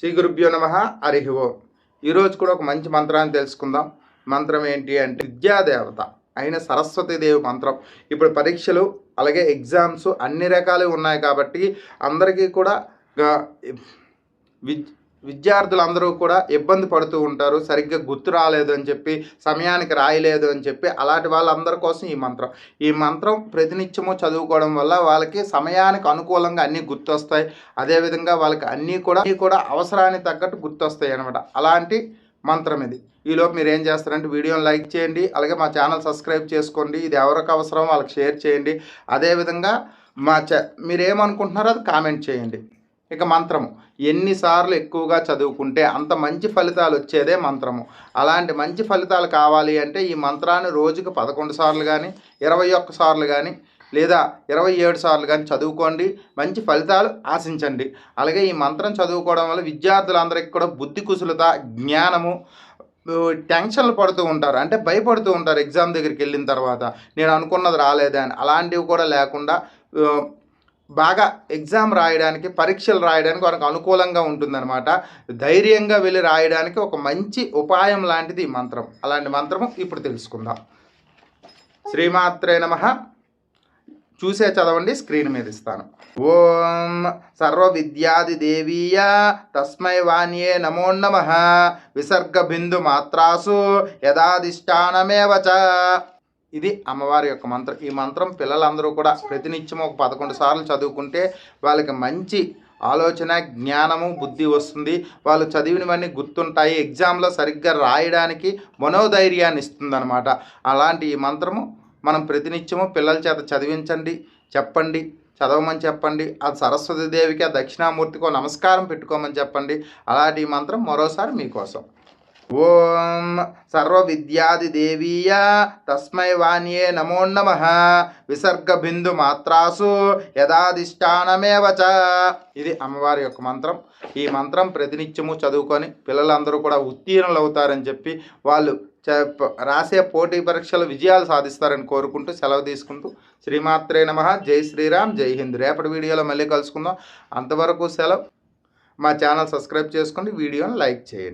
శ్రీ గురుభ్యో నమః. హరి ఓం. ఈరోజు కూడా ఒక మంచి మంత్రాన్ని తెలుసుకుందాం. మంత్రం ఏంటి అంటే విద్యాదేవత అయిన సరస్వతీదేవి మంత్రం. ఇప్పుడు పరీక్షలు అలాగే ఎగ్జామ్స్ అన్ని రకాలు ఉన్నాయి కాబట్టి అందరికీ కూడా విద్యార్థులందరూ కూడా ఇబ్బంది పడుతూ ఉంటారు. సరిగ్గా గుర్తు రాలేదు అని చెప్పి, సమయానికి రాయలేదు అని చెప్పి, అలాంటి వాళ్ళందరి కోసం ఈ మంత్రం ప్రతినిత్యము చదువుకోవడం వల్ల వాళ్ళకి సమయానికి అనుకూలంగా అన్నీ గుర్తొస్తాయి. అదేవిధంగా వాళ్ళకి అన్నీ కూడా అవసరానికి తగ్గట్టు గుర్తొస్తాయి అన్నమాట. అలాంటి మంత్రం ఇది. ఈలోపు మీరు ఏం చేస్తారంటే వీడియోని లైక్ చేయండి, అలాగే మా ఛానల్ సబ్స్క్రైబ్ చేసుకోండి. ఇది ఎవరికి అవసరం వాళ్ళకి షేర్ చేయండి. అదేవిధంగా మీరేమనుకుంటున్నారో అది కామెంట్ చేయండి. ఇక మంత్రము ఎన్నిసార్లు ఎక్కువగా చదువుకుంటే అంత మంచి ఫలితాలు వచ్చేదే మంత్రము. అలాంటి మంచి ఫలితాలు కావాలి అంటే ఈ మంత్రాన్ని రోజుకు 11 సార్లు కానీ 21 సార్లు కానీ లేదా 27 సార్లు కానీ చదువుకోండి. మంచి ఫలితాలు ఆశించండి. అలాగే ఈ మంత్రం చదువుకోవడం వల్ల విద్యార్థులందరికీ కూడా బుద్ధి కుశలత, జ్ఞానము, టెన్షన్లు పడుతూ ఉంటారు, అంటే భయపడుతూ ఉంటారు ఎగ్జామ్ దగ్గరికి వెళ్ళిన తర్వాత నేను అనుకున్నది రాలేదా అని. అలాంటివి కూడా లేకుండా బాగా ఎగ్జామ్ రాయడానికి, పరీక్షలు రాయడానికి మనకు అనుకూలంగా ఉంటుందన్నమాట. ధైర్యంగా వెళ్ళి రాయడానికి ఒక మంచి ఉపాయం లాంటిది ఈ మంత్రం. అలాంటి మంత్రము ఇప్పుడు తెలుసుకుందాం. శ్రీమాత్రే నమః. చూసే చదవండి, స్క్రీన్ మీద ఇస్తాను. ఓం సర్వ విద్యాది దేవీయ తస్మై వాణ్యే నమో నమః. విసర్గ బిందు మాత్రాసు యథాధిష్టానమేవచ. ఇది అమ్మవారి యొక్క మంత్రం. ఈ మంత్రం పిల్లలందరూ కూడా ప్రతినిత్యం ఒక 11 సార్లు చదువుకుంటే వాళ్ళకి మంచి ఆలోచన, జ్ఞానము, బుద్ధి వస్తుంది. వాళ్ళు చదివినవన్నీ గుర్తుంటాయి. ఎగ్జామ్లో సరిగ్గా రాయడానికి మనోధైర్యాన్ని ఇస్తుందన్నమాట. అలాంటి ఈ మంత్రము మనం ప్రతినిత్యము పిల్లల చేత చదివించండి, చెప్పండి, చదవమని చెప్పండి. అది సరస్వతీదేవికి, ఆ దక్షిణామూర్తికో నమస్కారం పెట్టుకోమని చెప్పండి. అలాంటి ఈ మంత్రం మరోసారి మీకోసం. ఓం సర్వ విద్యాది దేవీయ తస్మై వాణ్యే నమో నమః. విసర్గ బిందు మాత్రాసు యథాధిష్టానమేవచ. ఇది అమ్మవారి యొక్క మంత్రం. ఈ మంత్రం ప్రతినిత్యము చదువుకొని పిల్లలందరూ కూడా ఉత్తీర్ణులు అవుతారని చెప్పి, వాళ్ళు రాసే పోటీ పరీక్షలు విజయాలు సాధిస్తారని కోరుకుంటూ సెలవు తీసుకుంటూ శ్రీమాత్రే నమః. జై శ్రీరామ్, జై హింద్. రేపటి వీడియోలో మళ్ళీ కలుసుకుందాం. అంతవరకు సెలవు. మా ఛానల్ సబ్స్క్రైబ్ చేసుకోండి, వీడియోని లైక్ చేయండి.